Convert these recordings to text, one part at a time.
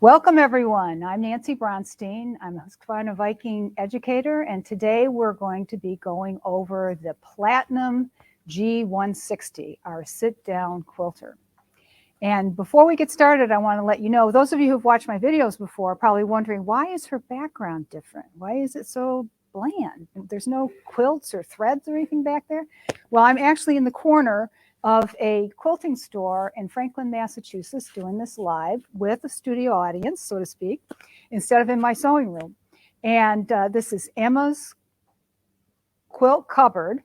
Welcome everyone. I'm Nancy Bronstein. I'm a Husqvarna Viking educator, and today we're going to be going over the Platinum G160, our sit-down quilter. And before we get started, I want to let you know, those of you who've watched my videos before are probably wondering, why is her background different? Why is it so bland? There's no quilts or threads or anything back there? Well, I'm actually in the corner of a quilting store in Franklin, Massachusetts, doing this live with a studio audience, so to speak, instead of in my sewing room. And this is Emma's Quilt Cupboard.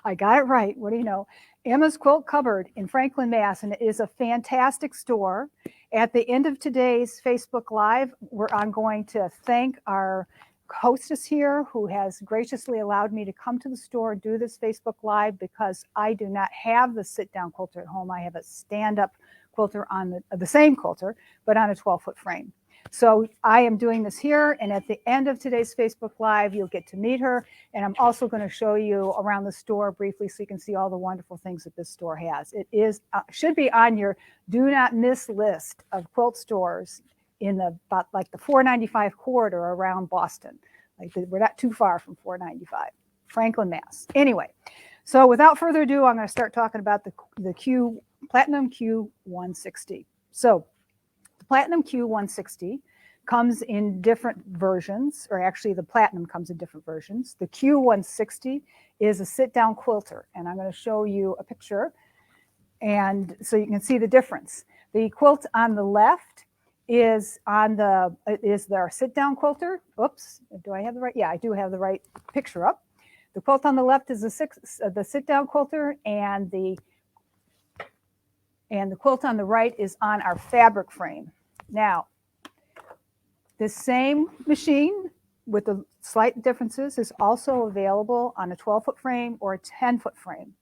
I got it right. What do you know? Emma's Quilt Cupboard in Franklin, Mass. And it is a fantastic store. At the end of today's Facebook Live, I'm going to thank our hostess here who has graciously allowed me to come to the store and do this Facebook Live, because I do not have the sit-down quilter at home. I have a stand-up quilter on the same quilter, but on a 12-foot frame. So I am doing this here, and at the end of today's Facebook Live, you'll get to meet her. And I'm also going to show you around the store briefly so you can see all the wonderful things that this store has. It is should be on your do not miss list of quilt stores in about like the 495 corridor around Boston. Like we're not too far from 495, Franklin, Mass. Anyway, so without further ado, I'm going to start talking about the Platinum Q160. So the Platinum Q160 comes in different versions, or actually the Platinum comes in different versions. The Q160 is a sit-down quilter, and I'm going to show you a picture, and so you can see the difference. The quilt on the left is their sit-down quilter. Oops, do I have the right? Yeah, I do have the right picture up. The quilt on the left is the sit-down quilter, and the quilt on the right is on our fabric frame. Now, this same machine with the slight differences is also available on a 12-foot frame or a 10-foot frame.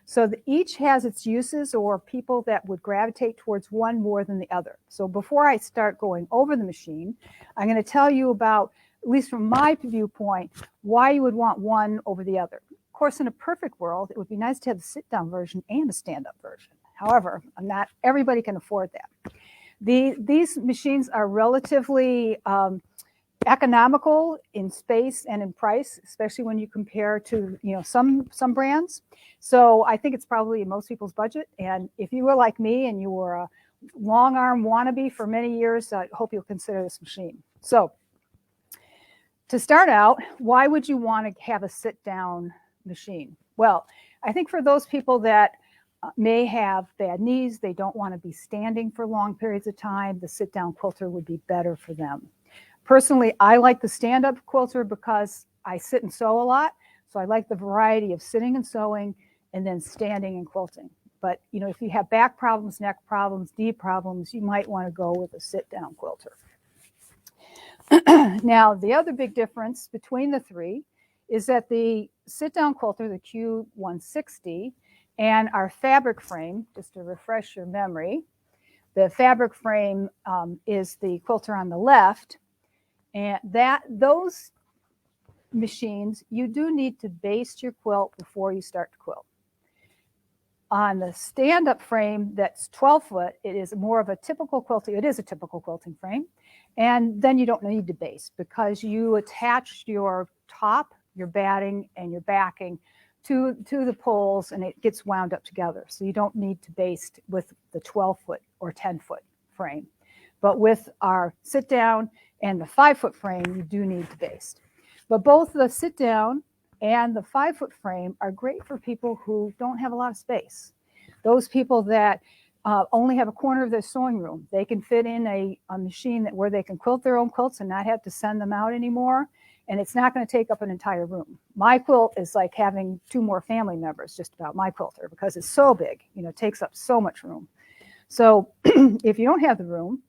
So each has its uses, or people that would gravitate towards one more than the other. So before I start going over the machine, I'm going to tell you about, at least from my viewpoint, why you would want one over the other. Of course, in a perfect world, it would be nice to have the sit-down version and a stand-up version. However, not everybody can afford that. These machines are relatively economical in space and in price, especially when you compare to some brands. So I think it's probably in most people's budget. And if you were like me and you were a long arm wannabe for many years, I hope you'll consider this machine. So to start out, why would you want to have a sit down machine? Well, I think for those people that may have bad knees, they don't want to be standing for long periods of time, the sit down quilter would be better for them. Personally, I like the stand-up quilter because I sit and sew a lot. So I like the variety of sitting and sewing and then standing and quilting. But if you have back problems, neck problems, knee problems, you might want to go with a sit-down quilter. Now, the other big difference between the three is that the sit-down quilter, the Q160, and our fabric frame, just to refresh your memory, the fabric frame is the quilter on the left. And those machines, you do need to baste your quilt before you start to quilt. On the stand-up frame that's 12-foot, it is more of a typical quilting. It is a typical quilting frame. And then you don't need to baste because you attach your top, your batting, and your backing to the poles, and it gets wound up together. So you don't need to baste with the 12-foot or 10-foot frame. But with our sit-down and the 5-foot frame, you do need to baste. But both the sit-down and the 5-foot frame are great for people who don't have a lot of space. Those people that only have a corner of their sewing room, they can fit in a machine where they can quilt their own quilts and not have to send them out anymore. And it's not going to take up an entire room. My quilt is like having 2 more family members, just about, my quilter, because it's so big, it takes up so much room. So if you don't have the room,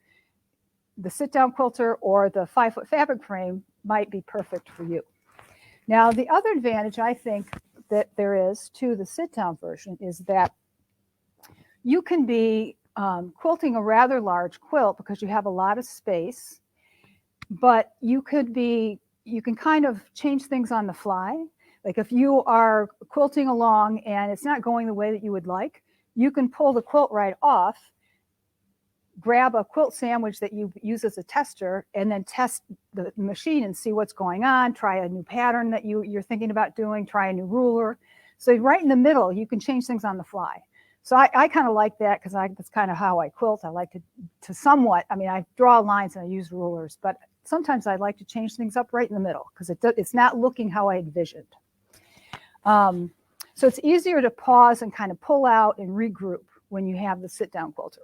the sit-down quilter or the 5-foot fabric frame might be perfect for you. Now, the other advantage I think that there is to the sit-down version is that you can be quilting a rather large quilt because you have a lot of space, but you can kind of change things on the fly. Like if you are quilting along and it's not going the way that you would like, you can pull the quilt right off, grab a quilt sandwich that you use as a tester and then test the machine and see what's going on, try a new pattern that you're thinking about doing, try a new ruler. So right in the middle, you can change things on the fly. So I kind of like that because that's kind of how I quilt. I like to somewhat, I mean, I draw lines and I use rulers, but sometimes I like to change things up right in the middle because it's not looking how I envisioned. So it's easier to pause and kind of pull out and regroup when you have the sit-down quilter.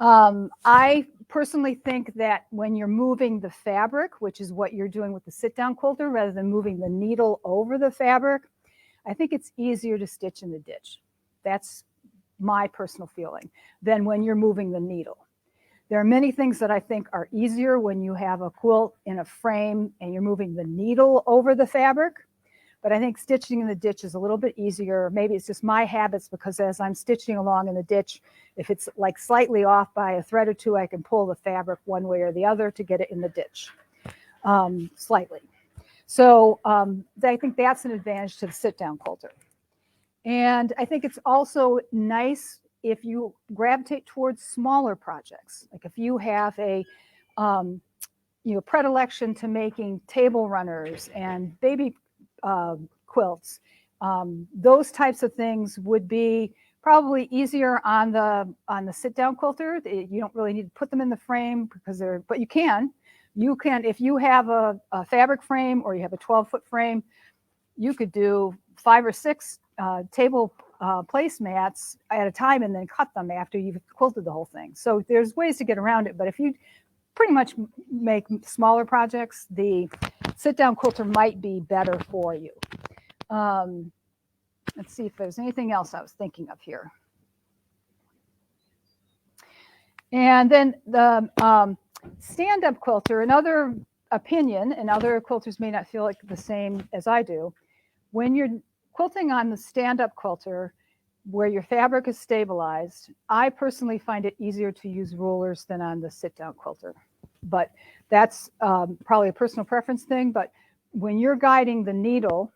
I personally think that when you're moving the fabric, which is what you're doing with the sit-down quilter, rather than moving the needle over the fabric, I think it's easier to stitch in the ditch. That's my personal feeling than when you're moving the needle. There are many things that I think are easier when you have a quilt in a frame and you're moving the needle over the fabric. But I think stitching in the ditch is a little bit easier. Maybe it's just my habits because as I'm stitching along in the ditch, if it's like slightly off by a thread or two, I can pull the fabric one way or the other to get it in the ditch slightly. So I think that's an advantage to the sit-down quilter. And I think it's also nice if you gravitate towards smaller projects. Like if you have a predilection to making table runners and baby quilts, those types of things would be probably easier on the sit-down quilter. You don't really need to put them in the frame because but you can if you have a fabric frame or you have a 12-foot frame, you could do 5 or 6 table placemats at a time and then cut them after you've quilted the whole thing. So there's ways to get around it, but if you pretty much make smaller projects, the sit-down quilter might be better for you. Let's see if there's anything else I was thinking of here. And then the stand-up quilter, another opinion, and other quilters may not feel like the same as I do. When you're quilting on the stand-up quilter, where your fabric is stabilized, I personally find it easier to use rulers than on the sit-down quilter. But that's probably a personal preference thing. But when you're guiding the needle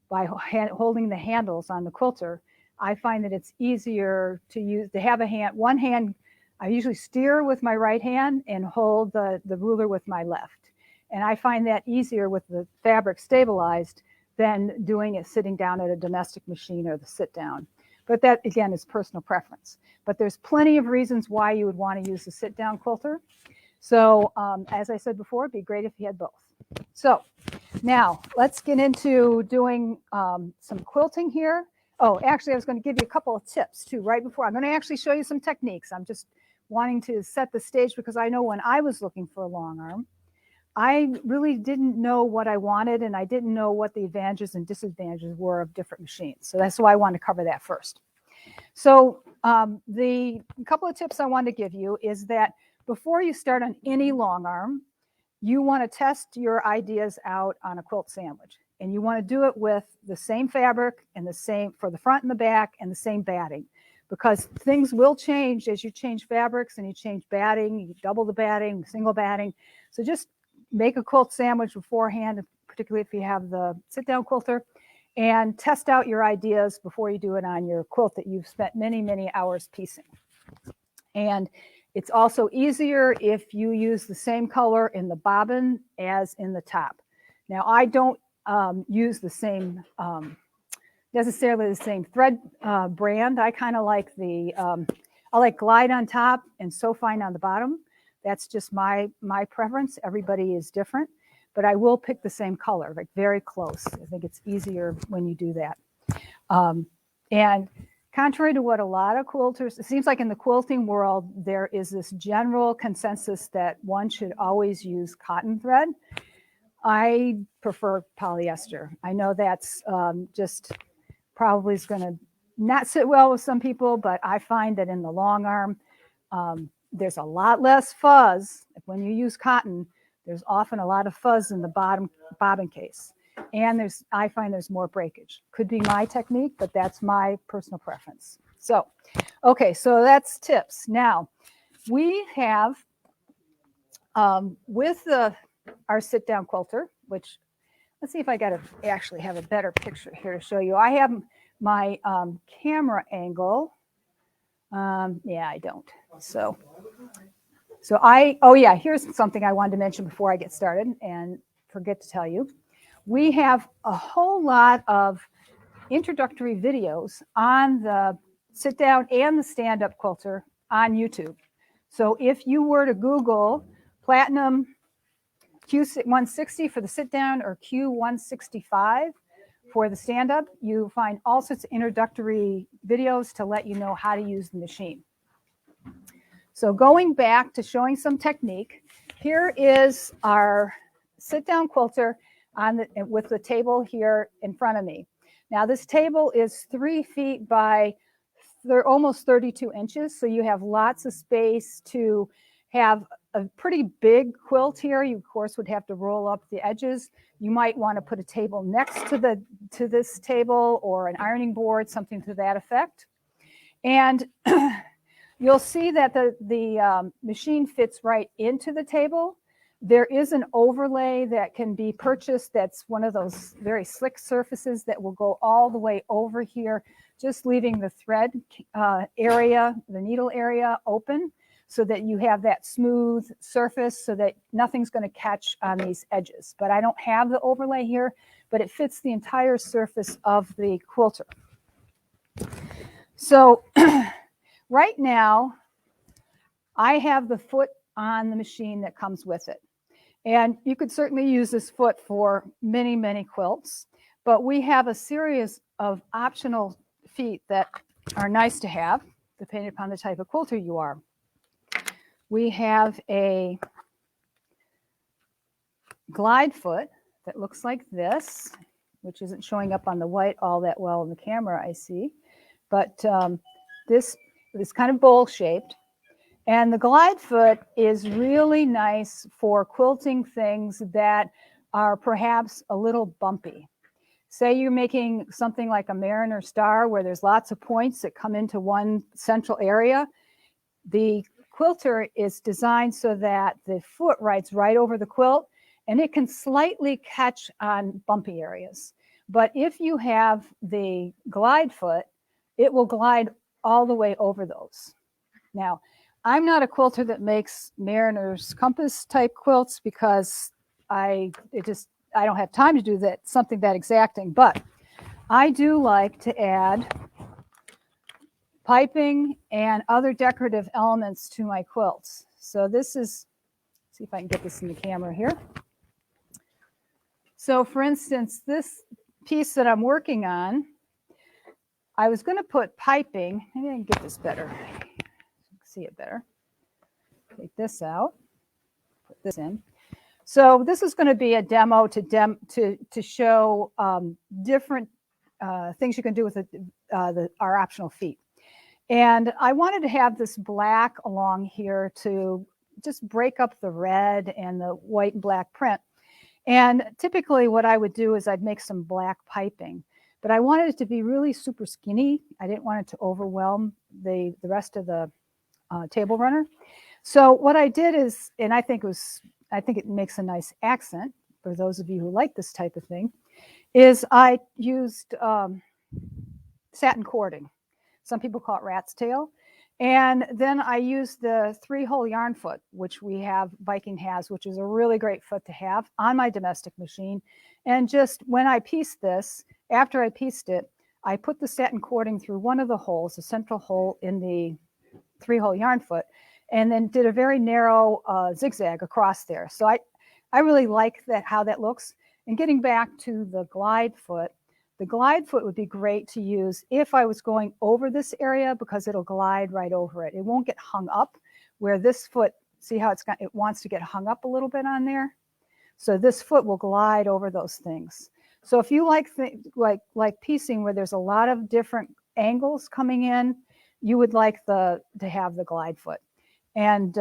by holding the handles on the quilter, I find that it's easier to have one hand. I usually steer with my right hand and hold the ruler with my left. And I find that easier with the fabric stabilized than doing it sitting down at a domestic machine or the sit down. But that, again, is personal preference. But there's plenty of reasons why you would want to use the sit down quilter. So as I said before, it'd be great if you had both. So now let's get into doing some quilting here. Oh, actually, I was going to give you a couple of tips too, right before. I'm going to actually show you some techniques. I'm just wanting to set the stage because I know when I was looking for a long arm, I really didn't know what I wanted and I didn't know what the advantages and disadvantages were of different machines. So that's why I want to cover that first. So the couple of tips I want to give you is that before you start on any long arm, you want to test your ideas out on a quilt sandwich. And you want to do it with the same fabric and the same for the front and the back and the same batting. Because things will change as you change fabrics and you change batting, you double the batting, single batting. So just make a quilt sandwich beforehand, particularly if you have the sit-down quilter, and test out your ideas before you do it on your quilt that you've spent many, many hours piecing. And it's also easier if you use the same color in the bobbin as in the top. Now, I don't use the same, necessarily the same thread brand. I kind of like I like Glide on top and So Fine on the bottom. That's just my preference. Everybody is different, but I will pick the same color, like very close. I think it's easier when you do that. And contrary to what a lot of quilters, it seems like in the quilting world, there is this general consensus that one should always use cotton thread. I prefer polyester. I know that's just probably is going to not sit well with some people, but I find that in the long arm, there's a lot less fuzz. When you use cotton, there's often a lot of fuzz in the bobbin case. And I find there's more breakage. Could be my technique, but that's my personal preference. So, okay, so that's tips. Now, we have, with our sit-down quilter, which, let's see if I actually have a better picture here to show you. I have my camera angle Yeah, I don't. So oh yeah, here's something I wanted to mention before I get started and forget to tell you. We have a whole lot of introductory videos on the sit down and the stand up quilter on YouTube. So if you were to Google Platinum Q160 for the sit down or Q165 for the stand up, you find all sorts of introductory videos to let you know how to use the machine. So going back to showing some technique, here is our sit down quilter with the table here in front of me. Now this table is 3 feet by almost 32 inches, so you have lots of space to have a pretty big quilt here. You of course would have to roll up the edges. You might want to put a table next to this table or an ironing board, something to that effect. And you'll see that the machine fits right into the table. There is an overlay that can be purchased that's one of those very slick surfaces that will go all the way over here, just leaving the thread area, the needle area open so that you have that smooth surface so that nothing's going to catch on these edges. But I don't have the overlay here, but it fits the entire surface of the quilter. So right now, I have the foot on the machine that comes with it. And you could certainly use this foot for many, many quilts, but we have a series of optional feet that are nice to have, depending upon the type of quilter you are. We have a glide foot that looks like this, which isn't showing up on the white all that well in the camera, I see. But this is kind of bowl-shaped. And the glide foot is really nice for quilting things that are perhaps a little bumpy. Say you're making something like a Mariner Star where there's lots of points that come into one central area. The quilter is designed so that the foot rides right over the quilt and it can slightly catch on bumpy areas. But if you have the glide foot, it will glide all the way over those. Now, I'm not a quilter that makes Mariner's Compass type quilts because I don't have time to do that, something that exacting, but I do like to add piping and other decorative elements to my quilts. So this is, see if I can get this in the camera here. So for instance, this piece that I'm working on, I was going to put piping, maybe I can get this better, see it better. Take this out, put this in. So this is going to be a demo to show different things you can do with our optional feet. And I wanted to have this black along here to just break up the red and the white and black print. And typically what I would do is I'd make some black piping, but I wanted it to be really super skinny. I didn't want it to overwhelm the rest of the table runner. So what I did is, and I think it makes a nice accent for those of you who like this type of thing, is I used satin cording. Some people call it rat's tail. And then I used the 3-hole yarn foot, which Viking has, which is a really great foot to have on my domestic machine. And just when I pieced this, after I pieced it, I put the satin cording through one of the holes, the central hole in the 3-hole yarn foot, and then did a very narrow zigzag across there. So I really like that, how that looks. And getting back to the glide foot would be great to use if I was going over this area because it'll glide right over it. It won't get hung up where this foot, see how it wants to get hung up a little bit on there? So this foot will glide over those things. So if you like piecing where there's a lot of different angles coming in, you would like to have the glide foot. And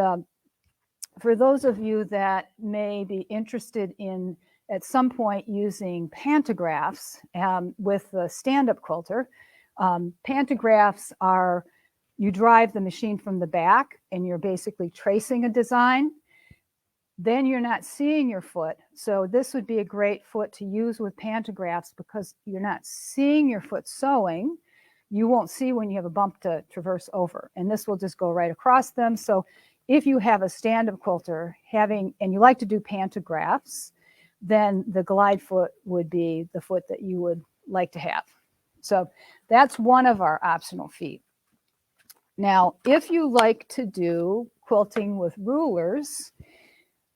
for those of you that may be interested in at some point using pantographs with the stand-up quilter, pantographs are, you drive the machine from the back and you're basically tracing a design. Then you're not seeing your foot. So this would be a great foot to use with pantographs because you're not seeing your foot sewing, you won't see when you have a bump to traverse over. And this will just go right across them. So if you have a stand-up quilter and you like to do pantographs, then the glide foot would be the foot that you would like to have. So that's one of our optional feet. Now, if you like to do quilting with rulers,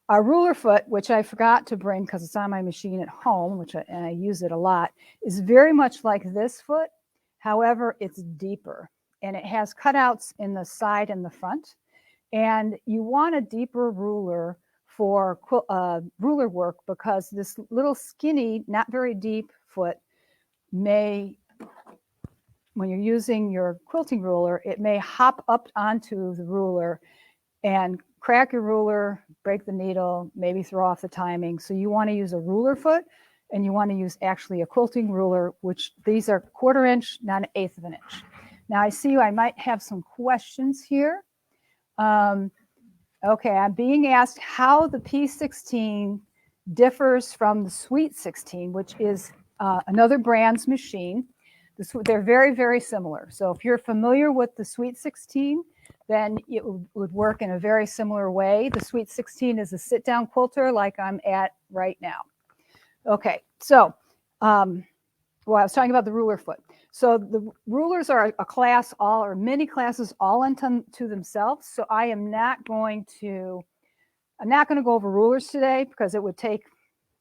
our ruler foot, which I forgot to bring because it's on my machine at home, and I use it a lot, is very much like this foot. However, it's deeper, and it has cutouts in the side and the front. And you want a deeper ruler for ruler work because this little skinny, not very deep foot may, when you're using your quilting ruler, it may hop up onto the ruler and crack your ruler, break the needle, maybe throw off the timing. So you want to use a ruler foot, and you want to use actually a quilting ruler, which these are 1/4 inch, not 1/8 of an inch. Now I see I might have some questions here. Okay, I'm being asked how the P16 differs from the Sweet 16, which is another brand's machine. They're very, very similar. So if you're familiar with the Sweet 16, then it would work in a very similar way. The Sweet 16 is a sit-down quilter like I'm at right now. Okay, so, well, I was talking about the ruler foot. So the rulers are a class or many classes all unto themselves. So I'm not going to go over rulers today because it would take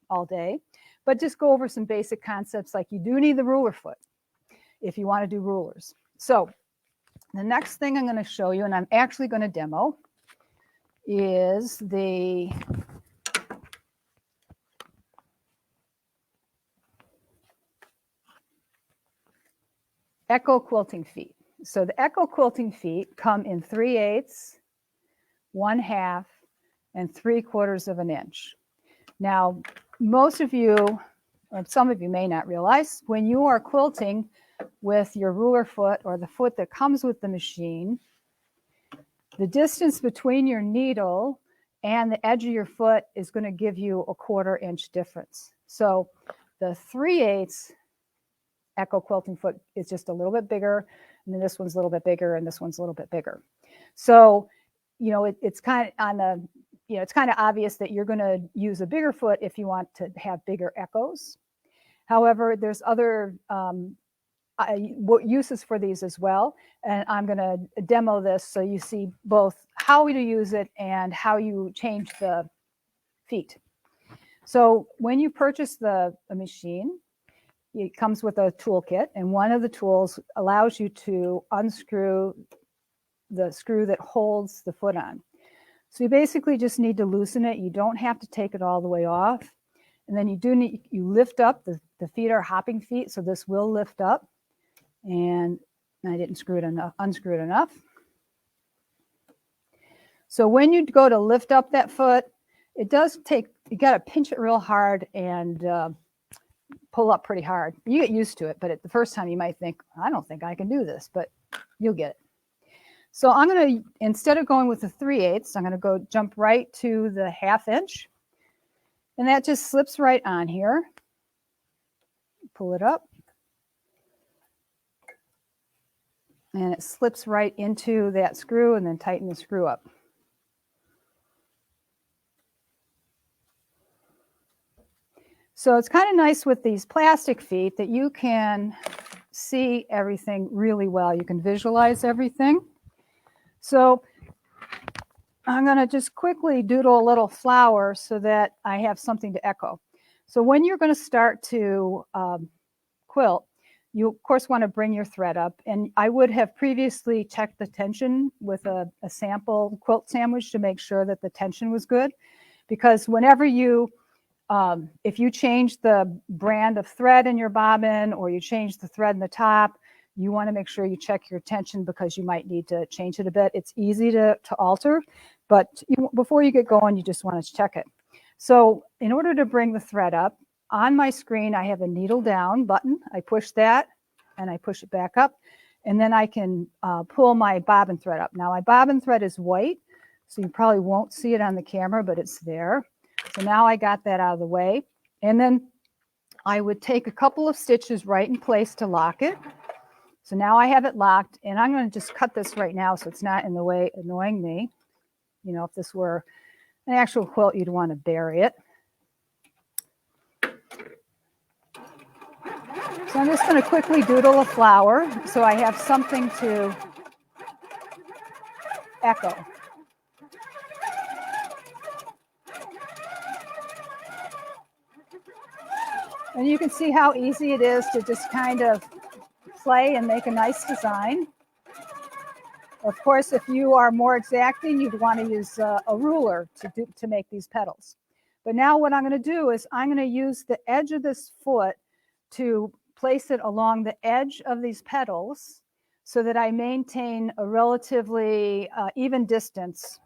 all day, but just go over some basic concepts like you do need the ruler foot if you want to do rulers. So the next thing I'm going to show you, and I'm actually going to demo, is the Echo quilting feet. So the Echo quilting feet come in 3/8, 1/2, and 3/4 of an inch. Now, most of you, or some of you may not realize, when you are quilting with your ruler foot or the foot that comes with the machine, the distance between your needle and the edge of your foot is going to give you a 1/4 inch difference. So the 3/8 Echo quilting foot is just a little bit bigger, and then this one's a little bit bigger, and this one's a little bit bigger. So, you know, it's kind of on the, you know, it's kind of obvious that you're going to use a bigger foot if you want to have bigger echoes. However, there's other uses for these as well, and I'm going to demo this so you see both how to use it and how you change the feet. So when you purchase the machine, it comes with a toolkit, and one of the tools allows you to unscrew the screw that holds the foot on. So you basically just need to loosen it. You don't have to take it all the way off. And then you lift up, the feet are hopping feet, so this will lift up. And I didn't unscrew it enough. So when you go to lift up that foot, it does take, you got to pinch it real hard and pull up pretty hard. You get used to it, but at the first time you might think, I don't think I can do this, but you'll get it. So I'm going to, instead of going with the 3/8, I'm going to jump right to the 1/2 inch. And that just slips right on here. Pull it up. And it slips right into that screw, and then tighten the screw up. So it's kind of nice with these plastic feet that you can see everything really well. You can visualize everything. So I'm going to just quickly doodle a little flower so that I have something to echo. So when you're going to start to quilt, you of course want to bring your thread up, and I would have previously checked the tension with a sample quilt sandwich to make sure that the tension was good, because whenever you if you change the brand of thread in your bobbin, or you change the thread in the top, you want to make sure you check your tension because you might need to change it a bit. It's easy to alter, but before you get going, you just want to check it. So in order to bring the thread up, on my screen, I have a needle down button. I push that and I push it back up, and then I can pull my bobbin thread up. Now my bobbin thread is white, so you probably won't see it on the camera, but it's there. So now I got that out of the way, and then I would take a couple of stitches right in place to lock it. So now I have it locked, and I'm going to just cut this right now so it's not in the way annoying me. You know, if this were an actual quilt, you'd want to bury it. So I'm just going to quickly doodle a flower so I have something to echo. And you can see how easy it is to just kind of play and make a nice design. Of course, if you are more exacting, you'd want to use a ruler to make these petals. But now what I'm going to do is I'm going to use the edge of this foot to place it along the edge of these petals so that I maintain a relatively even distance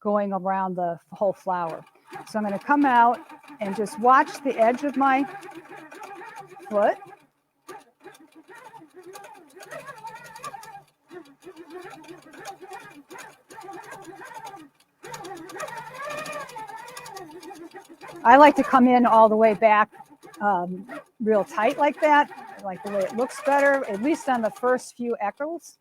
going around the whole flower. So I'm going to come out and just watch the edge of my foot. I like to come in all the way back real tight like that. I like the way it looks better, at least on the first few echoes.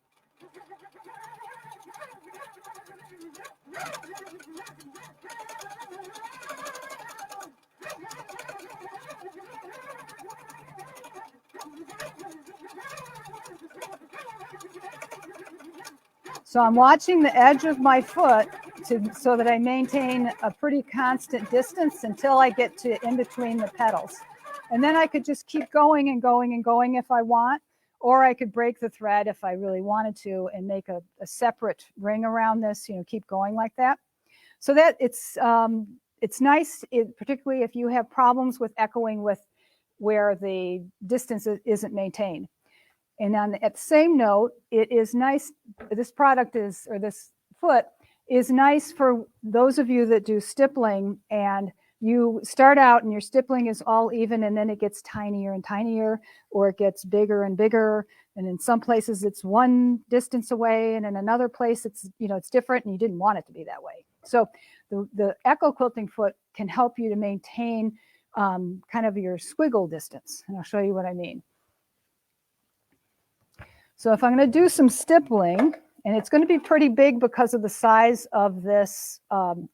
So I'm watching the edge of my foot so that I maintain a pretty constant distance until I get to in between the petals. And then I could just keep going and going and going if I want, or I could break the thread if I really wanted to and make a separate ring around this, you know, keep going like that. So that it's nice, particularly if you have problems with echoing with where the distance isn't maintained. And at the same note, it is nice, this product is, or this foot is nice for those of you that do stippling and you start out and your stippling is all even and then it gets tinier and tinier, or it gets bigger and bigger. And in some places it's one distance away, and in another place it's, you know, it's different and you didn't want it to be that way. So the Echo Quilting foot can help you to maintain kind of your squiggle distance. And I'll show you what I mean. So if I'm going to do some stippling, and it's going to be pretty big because of the size of this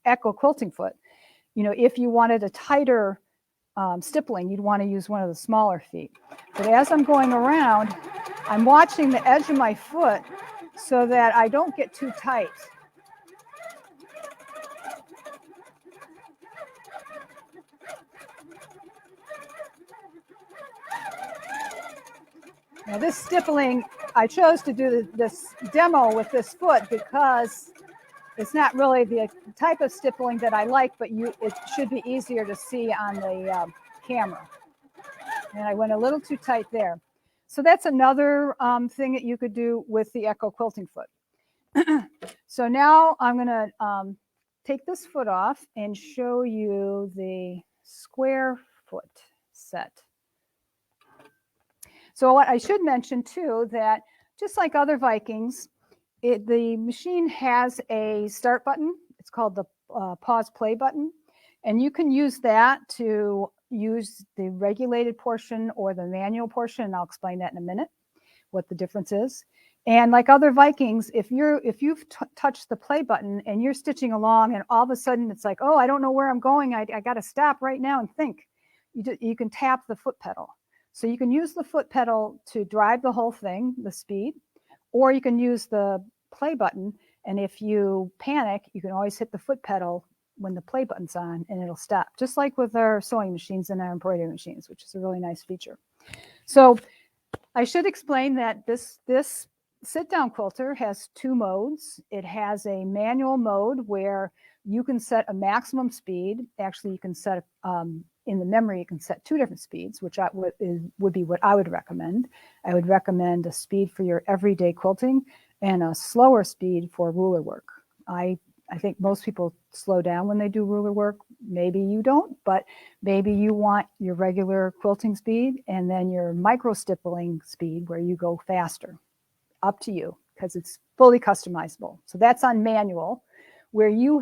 Echo Quilting foot. You know, if you wanted a tighter stippling, you'd want to use one of the smaller feet. But as I'm going around, I'm watching the edge of my foot so that I don't get too tight. Now this stippling, I chose to do this demo with this foot because it's not really the type of stippling that I like, but it should be easier to see on the camera. And I went a little too tight there. So that's another thing that you could do with the Echo Quilting foot. So now I'm going to take this foot off and show you the square foot set. So what I should mention too, that just like other Vikings, the machine has a start button. It's called the pause play button. And you can use that to use the regulated portion or the manual portion. And I'll explain that in a minute, what the difference is. And like other Vikings, if you've touched the play button and you're stitching along and all of a sudden it's like, oh, I don't know where I'm going. I got to stop right now and think. You can tap the foot pedal. So you can use the foot pedal to drive the whole thing, the speed, or you can use the play button. And if you panic, you can always hit the foot pedal when the play button's on and it'll stop, just like with our sewing machines and our embroidery machines, which is a really nice feature. So I should explain that this sit-down quilter has two modes. It has a manual mode where you can set a maximum speed. Actually, you can set in the memory, you can set two different speeds, which would be what I would recommend. I would recommend a speed for your everyday quilting and a slower speed for ruler work. I think most people slow down when they do ruler work. Maybe you don't, but maybe you want your regular quilting speed and then your micro stippling speed where you go faster. Up to you, because it's fully customizable. So that's on manual, where you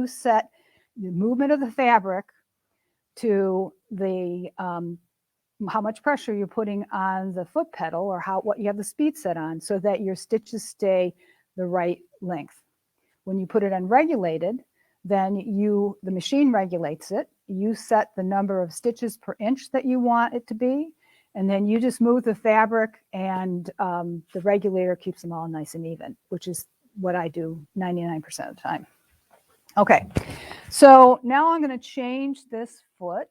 set the movement of the fabric to the how much pressure you're putting on the foot pedal, or what you have the speed set on, so that your stitches stay the right length. When you put it unregulated, then the machine regulates it. You set the number of stitches per inch that you want it to be, and then you just move the fabric, and the regulator keeps them all nice and even, which is what I do 99% of the time. Okay, so now I'm going to change this foot.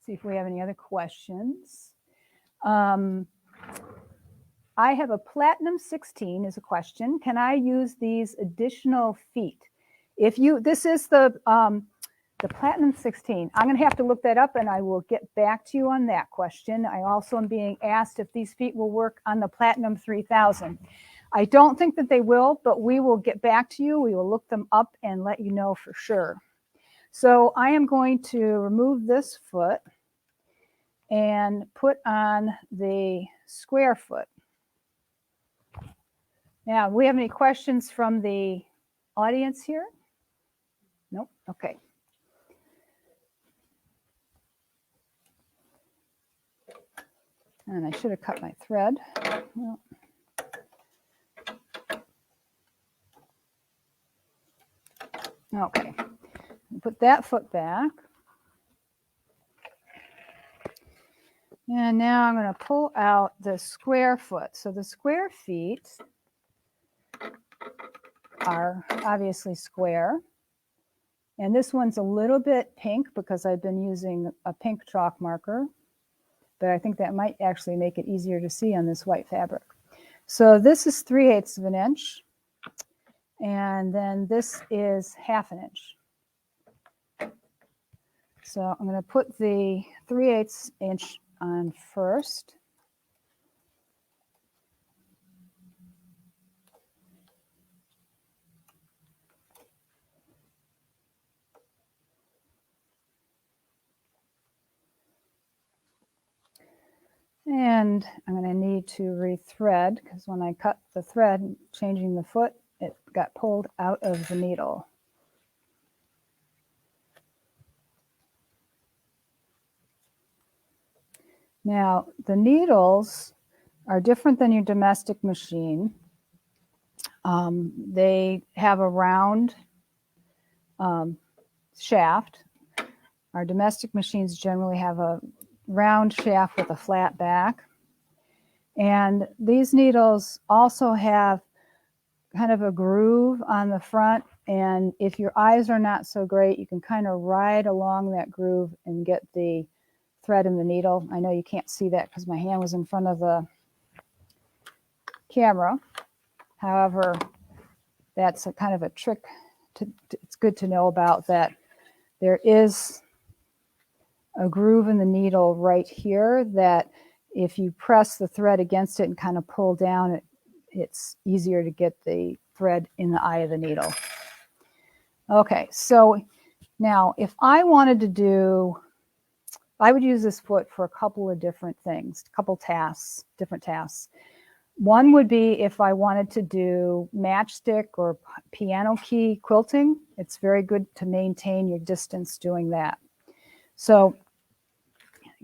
See if we have any other questions. I have a Platinum 16 is a question. Can I use these additional feet? This is the Platinum 16. I'm going to have to look that up, and I will get back to you on that question. I also am being asked if these feet will work on the Platinum 3000. I don't think that they will, but we will get back to you. We will look them up and let you know for sure. So I am going to remove this foot and put on the square foot. Now, we have any questions from the audience here? Nope. Okay. And I should have cut my thread. Well, okay. Put that foot back. And now I'm going to pull out the square foot. So the square feet are obviously square. And this one's a little bit pink because I've been using a pink chalk marker. But I think that might actually make it easier to see on this white fabric. So this is 3/8 of an inch. And then this is 1/2 an inch. So I'm going to put the 3/8 inch on first. And I'm going to need to rethread, because when I cut the thread, changing the foot, it got pulled out of the needle. Now, the needles are different than your domestic machine. They have a round shaft. Our domestic machines generally have a round shaft with a flat back. And these needles also have kind of a groove on the front. And if your eyes are not so great, you can kind of ride along that groove and get the thread in the needle. I know you can't see that because my hand was in front of the camera. However, that's a kind of a trick. It's good to know about that. There is a groove in the needle right here that if you press the thread against it and kind of pull down, it's easier to get the thread in the eye of the needle. Okay, so now if I wanted to do, I would use this foot for a couple of different things, different tasks. One would be if I wanted to do matchstick or piano key quilting. It's very good to maintain your distance doing that. So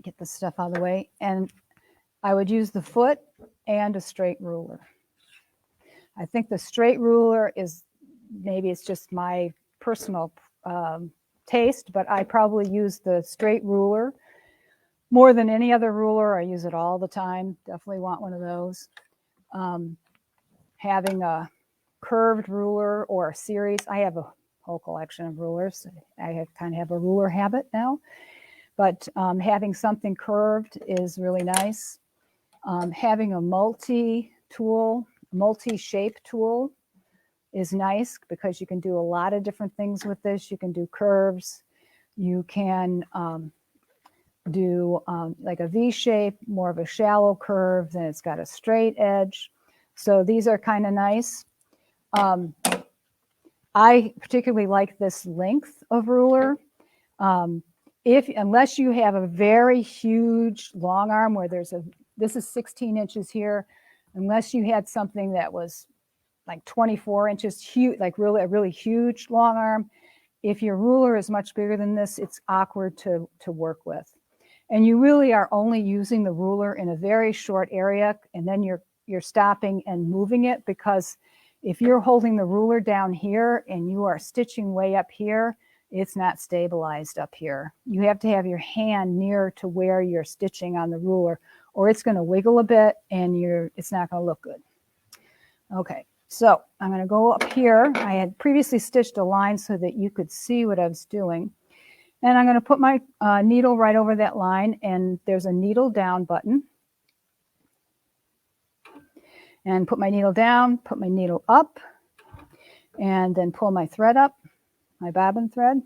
get this stuff out of the way, and I would use the foot and a straight ruler. I think the straight ruler is, maybe it's just my personal taste, but I probably use the straight ruler more than any other ruler. I use it all the time. Definitely want one of those. Having a curved ruler or a series. I have a whole collection of rulers. I kind of have a ruler habit now. But having something curved is really nice. Having a multi-shape tool is nice because you can do a lot of different things with this. You can do curves. You can do like a V shape, more of a shallow curve, then it's got a straight edge. So these are kind of nice. I particularly like this length of ruler. Unless you have a very huge long arm where this is 16 inches here, unless you had something that was like 24 inches, huge, like a really huge long arm, if your ruler is much bigger than this, it's awkward to work with. And you really are only using the ruler in a very short area, and then you're stopping and moving it, because if you're holding the ruler down here and you are stitching way up here, it's not stabilized up here. You have to have your hand near to where you're stitching on the ruler, or it's going to wiggle a bit and it's not going to look good. Okay, so I'm going to go up here. I had previously stitched a line so that you could see what I was doing. And I'm going to put my needle right over that line, and there's a needle down button. And put my needle down, put my needle up, and then pull my thread up, my bobbin thread.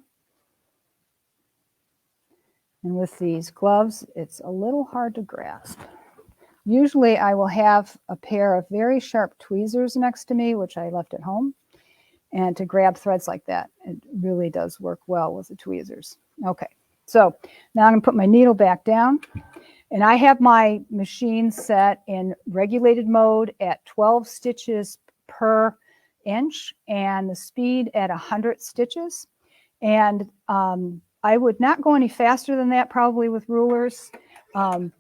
And with these gloves, it's a little hard to grasp. Usually I will have a pair of very sharp tweezers next to me, which I left at home. And to grab threads like that, it really does work well with the tweezers. Okay, so now I'm going to put my needle back down. And I have my machine set in regulated mode at 12 stitches per inch and the speed at 100 stitches. And I would not go any faster than that probably with rulers. A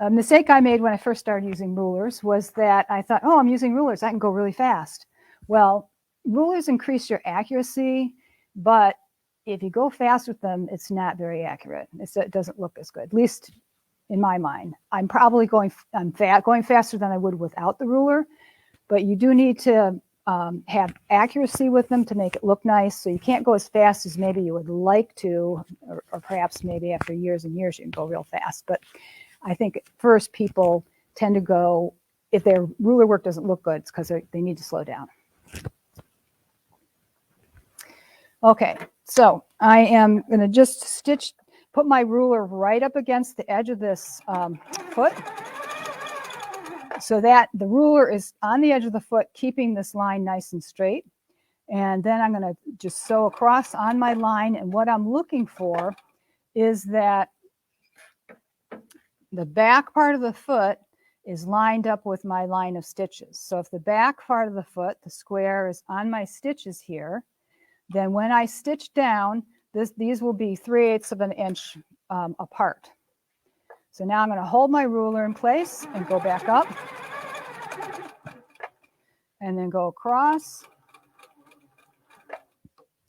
mistake I made when I first started using rulers was that I thought, oh, I'm using rulers, I can go really fast. Well, rulers increase your accuracy, but if you go fast with them, it's not very accurate. It doesn't look as good, at least in my mind. I'm probably going faster than I would without the ruler, but you do need to have accuracy with them to make it look nice. So you can't go as fast as maybe you would like to, or perhaps maybe after years and years you can go real fast. But I think at first people tend to go, if their ruler work doesn't look good, it's because they need to slow down. Okay, so I am going to just put my ruler right up against the edge of this foot, so that the ruler is on the edge of the foot, keeping this line nice and straight. And then I'm going to just sew across on my line. And what I'm looking for is that the back part of the foot is lined up with my line of stitches. So if the back part of the foot, the square, is on my stitches here, then when I stitch down, these will be 3/8 of an inch apart. So now I'm going to hold my ruler in place and go back up, and then go across.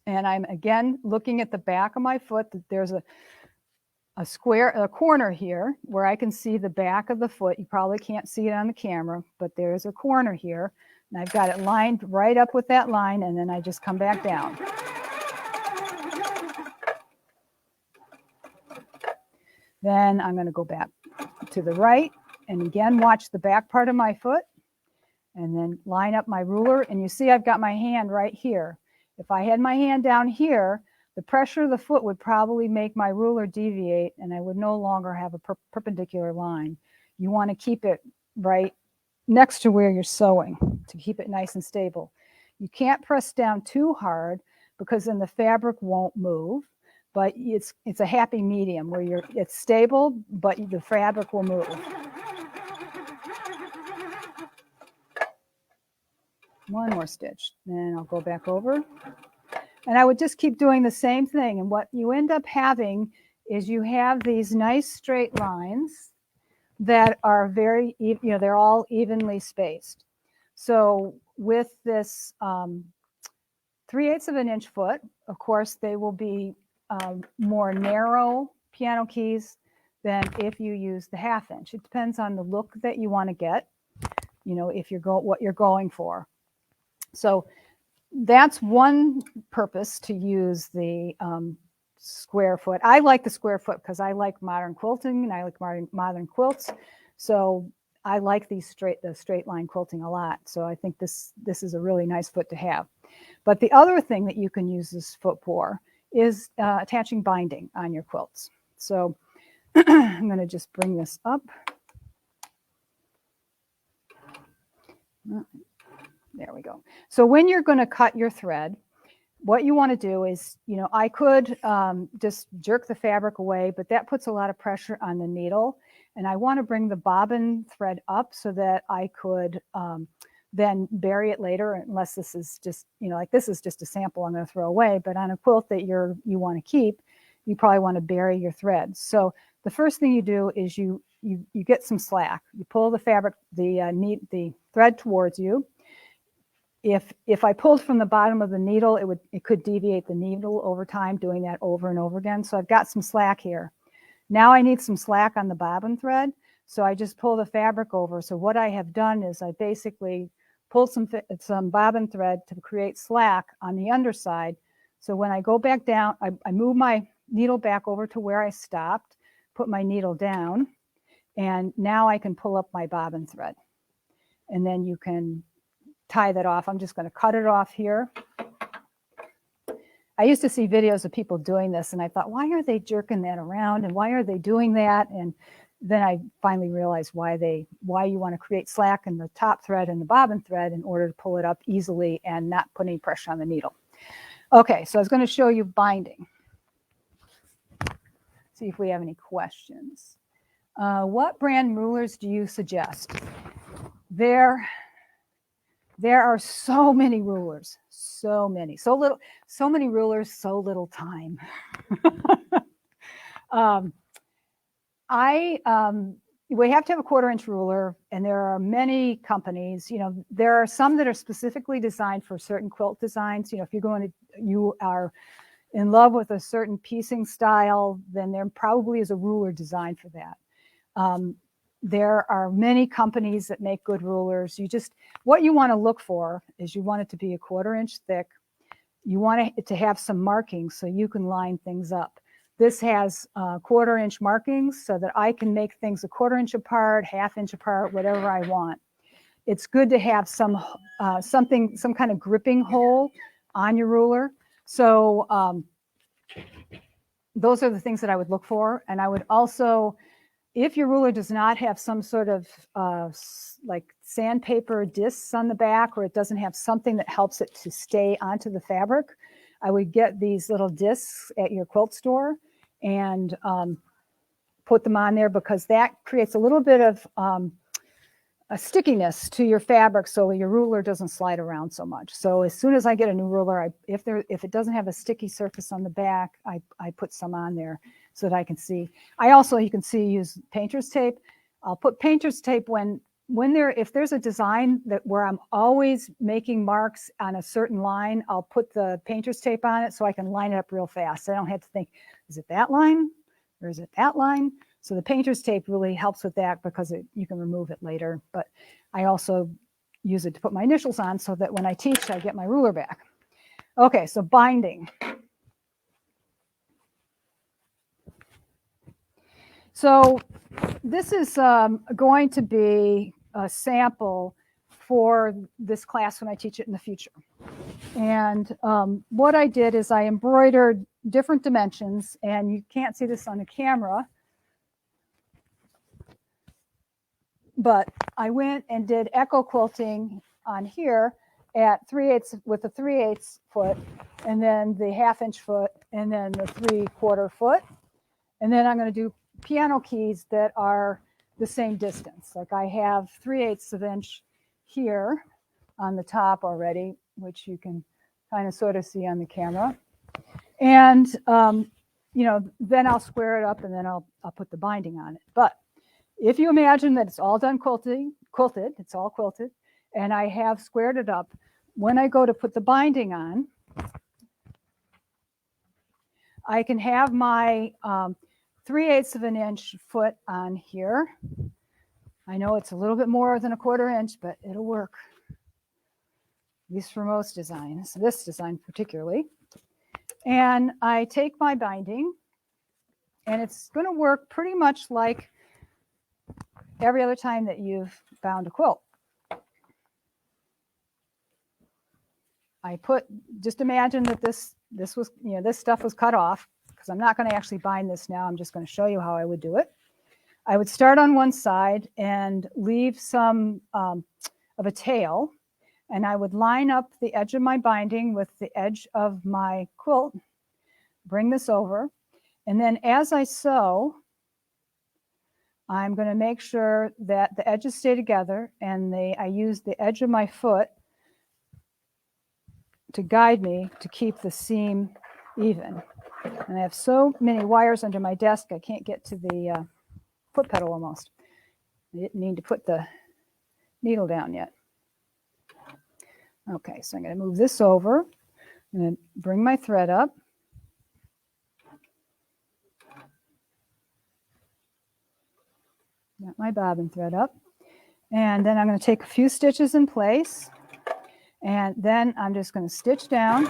And I'm again looking at the back of my foot. There's a corner here where I can see the back of the foot. You probably can't see it on the camera, but there's a corner here. And I've got it lined right up with that line, and then I just come back down. Then I'm going to go back to the right and again watch the back part of my foot and then line up my ruler. And you see I've got my hand right here. If I had my hand down here, the pressure of the foot would probably make my ruler deviate and I would no longer have a perpendicular line. You want to keep it right next to where you're sewing to keep it nice and stable. You can't press down too hard because then the fabric won't move. But it's a happy medium where it's stable, but the fabric will move. One more stitch, then I'll go back over. And I would just keep doing the same thing. And what you end up having is you have these nice straight lines that are very, they're all evenly spaced. So with this 3/8 of an inch foot, of course, they will be more narrow piano keys than if you use the 1/2 inch. It depends on the look that you want to get, if what you're going for. So that's one purpose to use the square foot. I like the square foot because I like modern quilting and I like modern quilts. So I like the straight line quilting a lot. So I think this is a really nice foot to have. But the other thing that you can use this foot for is attaching binding on your quilts. So I'm going to just bring this up. There we go. So when you're going to cut your thread, what you want to do is, I could just jerk the fabric away, but that puts a lot of pressure on the needle. And I want to bring the bobbin thread up so that I could then bury it later, unless this is just, like this is just a sample I'm going to throw away. But on a quilt that you want to keep, you probably want to bury your threads. So the first thing you do is you get some slack. You pull the fabric, the thread towards you. If I pulled from the bottom of the needle, it could deviate the needle over time, doing that over and over again. So I've got some slack here. Now I need some slack on the bobbin thread, so I just pull the fabric over. So what I have done is I basically pulled some bobbin thread to create slack on the underside. So when I go back down, I move my needle back over to where I stopped, put my needle down, and now I can pull up my bobbin thread. And then you can tie that off. I'm just going to cut it off here. I used to see videos of people doing this, and I thought, why are they jerking that around, and why are they doing that? And then I finally realized why you want to create slack in the top thread and the bobbin thread in order to pull it up easily and not put any pressure on the needle. Okay, so I was going to show you binding. See if we have any questions. What brand rulers do you suggest? There are so many rulers, so many, so many rulers, so little time. We have to have a 1/4-inch ruler, and there are many companies. You know, there are some that are specifically designed for certain quilt designs. You know, if you are in love with a certain piecing style, then there probably is a ruler designed for that. There are many companies that make good rulers. What you want to look for is you want it to be a 1/4-inch thick. You want it to have some markings so you can line things up. This has 1/4-inch markings so that I can make things a 1/4 inch apart, 1/2 inch apart, whatever I want. It's good to have some kind of gripping hole on your ruler. So those are the things that I would look for. And I would also, if your ruler does not have some sort of like sandpaper discs on the back, or it doesn't have something that helps it to stay onto the fabric, I would get these little discs at your quilt store and put them on there, because that creates a little bit of a stickiness to your fabric, so your ruler doesn't slide around so much. So as soon as I get a new ruler, if it doesn't have a sticky surface on the back, I put some on there so that I can see. I also, you can see, use painter's tape. I'll put painter's tape if there's a design where I'm always making marks on a certain line, I'll put the painter's tape on it so I can line it up real fast. I don't have to think, is it that line or is it that line? So the painter's tape really helps with that, because you can remove it later. But I also use it to put my initials on so that when I teach, I get my ruler back. Okay, so binding. So this is going to be a sample for this class when I teach it in the future. And what I did is I embroidered different dimensions, and you can't see this on the camera, but I went and did echo quilting on here at 3/8 with the 3/8 foot, and then the 1/2 inch foot, and then the 3/4 foot. And then I'm going to do piano keys that are the same distance. Like I have 3/8 of inch here on the top already, which you can kind of sort of see on the camera. And, you know, then I'll square it up, and then I'll put the binding on it. But if you imagine that it's all done quilted, it's all quilted, and I have squared it up, when I go to put the binding on, I can have my 3/8 of an inch foot on here. I know it's a little bit more than a 1/4 inch, but it'll work, at least for most designs, this design particularly. And I take my binding, and it's going to work pretty much like every other time that you've bound a quilt. Just imagine that this was, you know, this stuff was cut off, because I'm not going to actually bind this now. I'm just going to show you how I would do it. I would start on one side and leave some of a tail, and I would line up the edge of my binding with the edge of my quilt, bring this over, and then as I sew, I'm going to make sure that the edges stay together, and I use the edge of my foot to guide me to keep the seam even. And I have so many wires under my desk, I can't get to the foot pedal almost. I didn't need to put the needle down yet. Okay, so I'm going to move this over. I'm going to bring my thread up. Got my bobbin thread up. And then I'm going to take a few stitches in place. And then I'm just going to stitch down.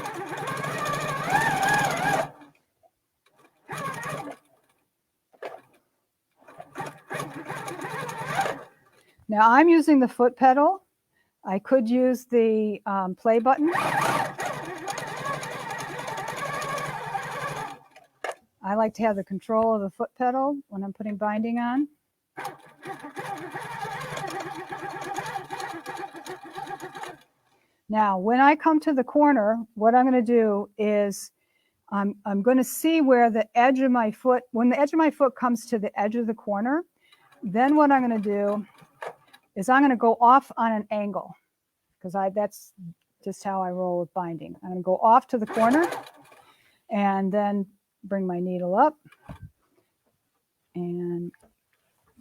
Now I'm using the foot pedal. I could use the play button. I like to have the control of the foot pedal when I'm putting binding on. Now, when I come to the corner, what I'm going to do is I'm going to see where the edge of my foot, when the edge of my foot comes to the edge of the corner, then what I'm going to do is I'm going to go off on an angle, because that's just how I roll with binding. I'm going to go off to the corner and then bring my needle up and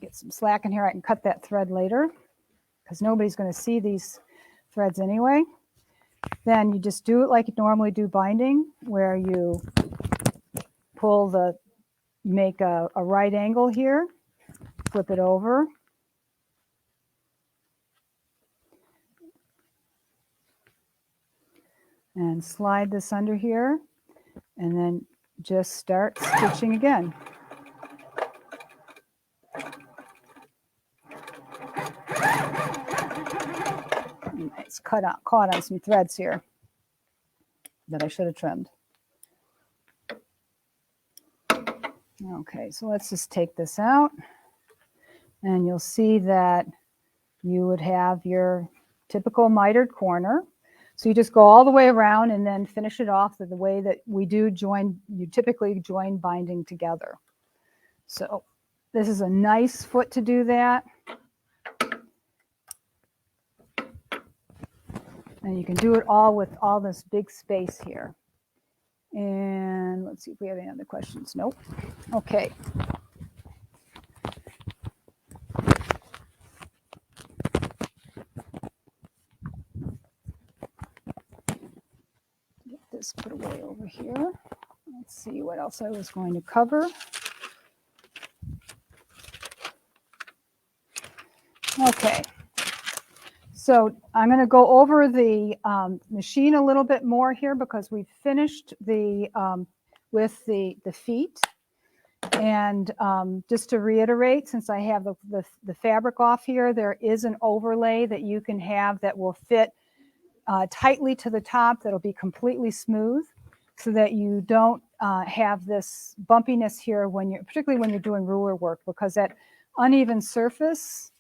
get some slack in here. I can cut that thread later because nobody's going to see these threads anyway. Then you just do it like you normally do binding, where you pull make a right angle here, flip it over, and slide this under here, and then just start stitching again. It's caught on some threads here that I should have trimmed. Okay, so let's just take this out, and you'll see that you would have your typical mitered corner. So you just go all the way around and then finish it off the way that we do you typically join binding together. So this is a nice foot to do that. And you can do it all with all this big space here. And let's see if we have any other questions. Nope. Okay. Get this put away over here. Let's see what else I was going to cover. Okay. So I'm going to go over the machine a little bit more here because we've finished with the feet. And just to reiterate, since I have the fabric off here, there is an overlay that you can have that will fit tightly to the top, that'll be completely smooth, so that you don't have this bumpiness here particularly when you're doing ruler work, because that uneven surface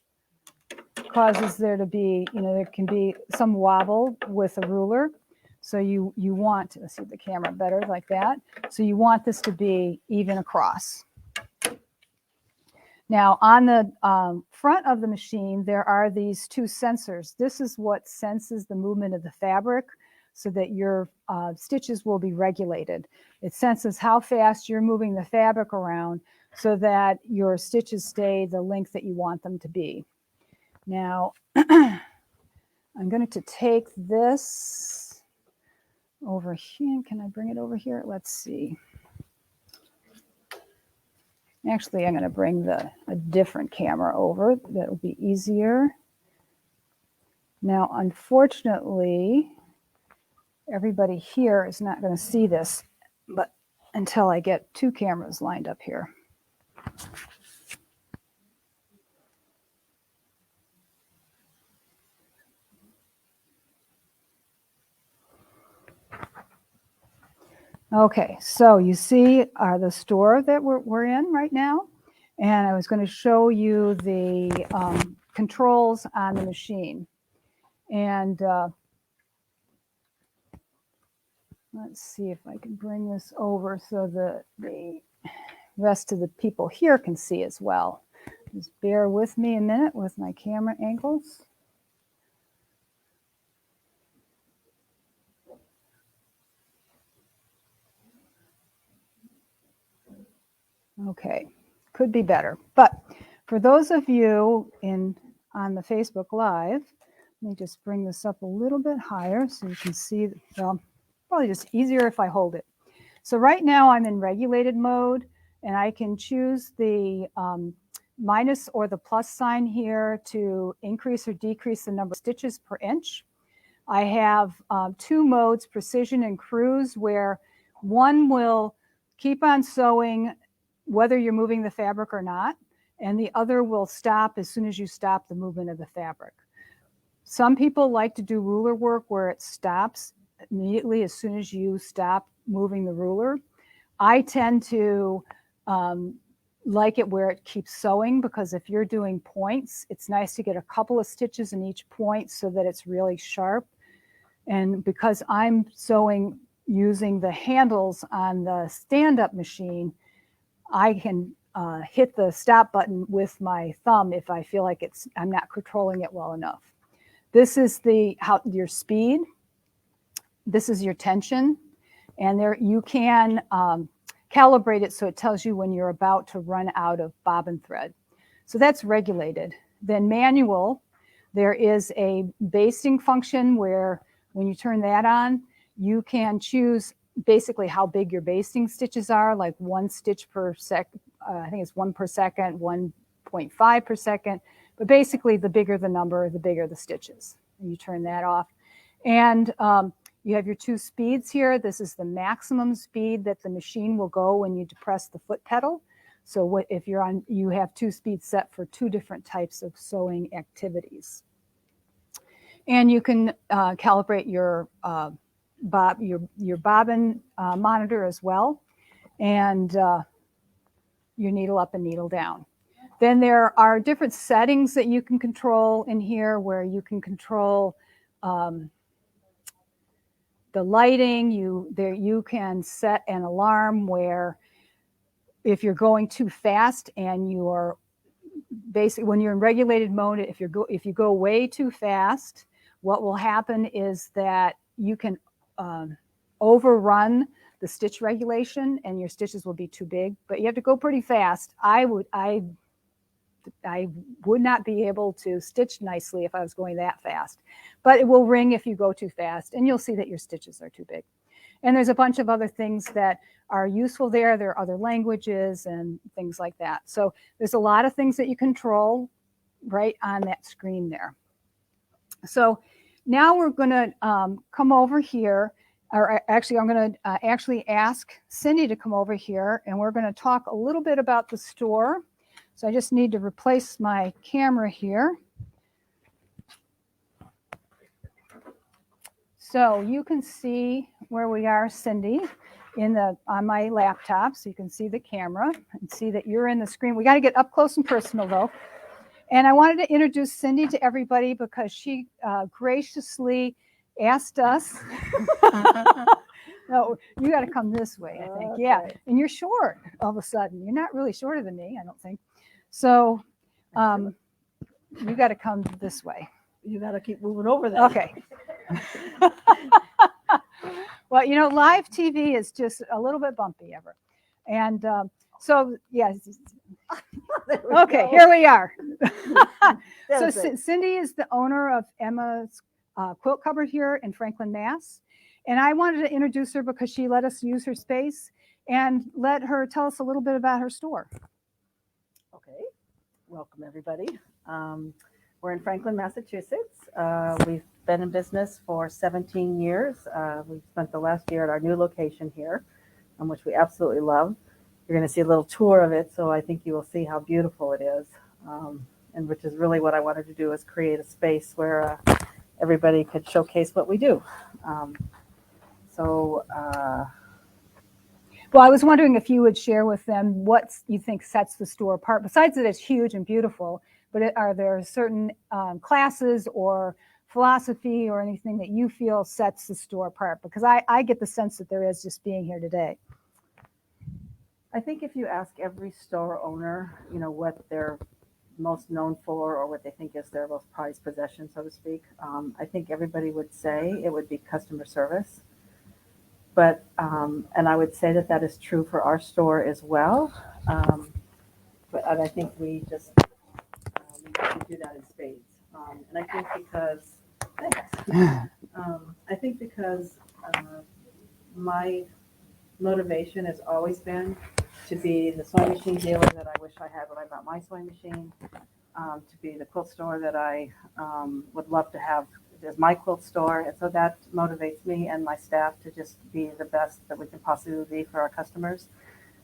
causes there to be, there can be some wobble with a ruler. So you want, let's see the camera better like that. So you want this to be even across. Now on the front of the machine, there are these two sensors. This is what senses the movement of the fabric so that your stitches will be regulated. It senses how fast you're moving the fabric around so that your stitches stay the length that you want them to be. Now, I'm going to take this over here. Can I bring it over here? Let's see. Actually, I'm going to bring a different camera over. That will be easier. Now, unfortunately, everybody here is not going to see this, but until I get two cameras lined up here. Okay, so you see the store that we're in right now, and I was going to show you the controls on the machine. And let's see if I can bring this over so that the rest of the people here can see as well. Just bear with me a minute with my camera angles. Okay, could be better. But for those of you on the Facebook Live, let me just bring this up a little bit higher so you can see, well, probably just easier if I hold it. So right now I'm in regulated mode, and I can choose the minus or the plus sign here to increase or decrease the number of stitches per inch. I have 2 modes, precision and cruise, where one will keep on sewing whether you're moving the fabric or not, and the other will stop as soon as you stop the movement of the fabric. Some people like to do ruler work where it stops immediately as soon as you stop moving the ruler. I tend to like it where it keeps sewing, because if you're doing points, it's nice to get a couple of stitches in each point so that it's really sharp. And because I'm sewing using the handles on the stand-up machine, I can hit the stop button with my thumb if I feel like I'm not controlling it well enough. This is your speed. This is your tension. And there you can calibrate it so it tells you when you're about to run out of bobbin thread. So that's regulated. Then manual, there is a basting function where when you turn that on, you can choose basically how big your basting stitches are, like 1 stitch per second. I think it's 1 per second, 1.5 per second. But basically, the bigger the number, the bigger the stitches. And you turn that off. And you have your 2 speeds here. This is the maximum speed that the machine will go when you depress the foot pedal. So if you're on, you have 2 speeds set for 2 different types of sewing activities. And you can calibrate your bobbin monitor as well, and your needle up and needle down. Then there are different settings that you can control in here, where you can control the lighting. You can set an alarm where if you're going too fast and you are basically, when you're in regulated mode, if you go way too fast, what will happen is that you can overrun the stitch regulation and your stitches will be too big, but you have to go pretty fast. I would not be able to stitch nicely if I was going that fast, but it will ring if you go too fast, and you'll see that your stitches are too big. And there's a bunch of other things that are useful there. There are other languages and things like that. So there's a lot of things that you control right on that screen there. So now we're going to come over here, or actually I'm going to actually ask Cindy to come over here, and we're going to talk a little bit about the store. So I just need to replace my camera here. So you can see where we are, Cindy, on my laptop. So you can see the camera and see that you're in the screen. We got to get up close and personal, though. And I wanted to introduce Cindy to everybody because she graciously asked us. No, you got to come this way, I think. Okay. Yeah, and you're short all of a sudden. You're not really shorter than me, I don't think. So you got to come this way. You got to keep moving over there. Okay. Well, you know, live TV is just a little bit bumpy ever. And so, yeah. Okay, here we are. So Cindy is the owner of Emma's Quilt Cupboard here in Franklin, Mass. And I wanted to introduce her because she let us use her space, and let her tell us a little bit about her store. Okay, welcome everybody. We're in Franklin, Massachusetts. We've been in business for 17 years. We spent the last year at our new location here, which we absolutely love. You're going to see a little tour of it, so I think you will see how beautiful it is, and which is really what I wanted to do, is create a space where everybody could showcase what we do. Well, I was wondering if you would share with them what you think sets the store apart. Besides that it's huge and beautiful, but are there certain classes or philosophy or anything that you feel sets the store apart? Because I get the sense that there is, just being here today. I think if you ask every store owner, you know, what they're most known for or what they think is their most prized possession, so to speak, I think everybody would say it would be customer service. But and I would say that that is true for our store as well. But I think we just we do that in spades. And I think because I think because my motivation has always been to be the sewing machine dealer that I wish I had when I bought my sewing machine, to be the quilt store that I would love to have as my quilt store. And so that motivates me and my staff to just be the best that we can possibly be for our customers.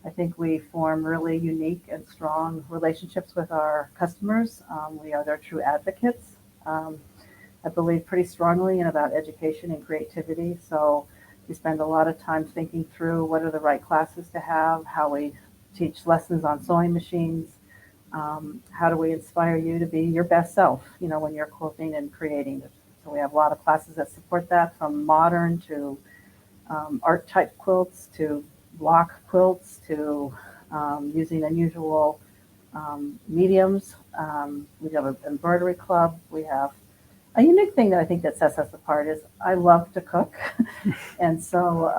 I think we form really unique and strong relationships with our customers. We are their true advocates. I believe pretty strongly in about education and creativity. So we spend a lot of time thinking through what are the right classes to have, how we teach lessons on sewing machines, how do we inspire you to be your best self, when you're quilting and creating. So we have a lot of classes that support that, from modern to art type quilts to block quilts to using unusual mediums. We have an embroidery club. We have a unique thing that I think that sets us apart is I love to cook. And so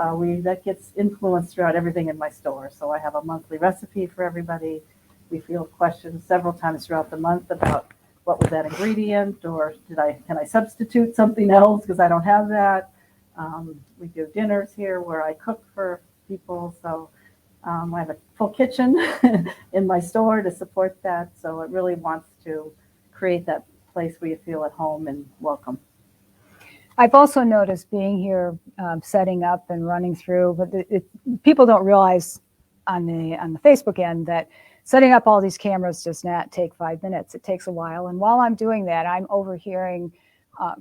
that gets influenced throughout everything in my store. So I have a monthly recipe for everybody. We field questions several times throughout the month about what was that ingredient, or can I substitute something else because I don't have that. We do dinners here where I cook for people. So I have a full kitchen in my store to support that. So it really wants to create that place where you feel at home and welcome. I've also noticed being here, setting up and running through, but people don't realize on the Facebook end that setting up all these cameras does not take 5 minutes. It takes a while. And while I'm doing that, I'm overhearing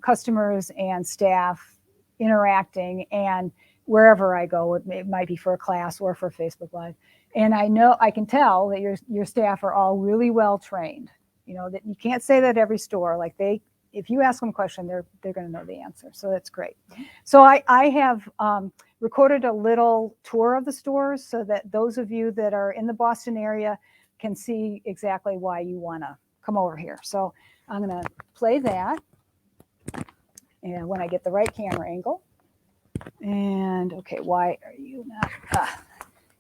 customers and staff interacting, and wherever I go, it might be for a class or for Facebook Live. And I can tell that your staff are all really well trained. That you can't say that every store, if you ask them a question, they're going to know the answer. So that's great. So I have recorded a little tour of the stores so that those of you that are in the Boston area can see exactly why you want to come over here. So I'm going to play that, and when I get the right camera angle. And okay, why are you not?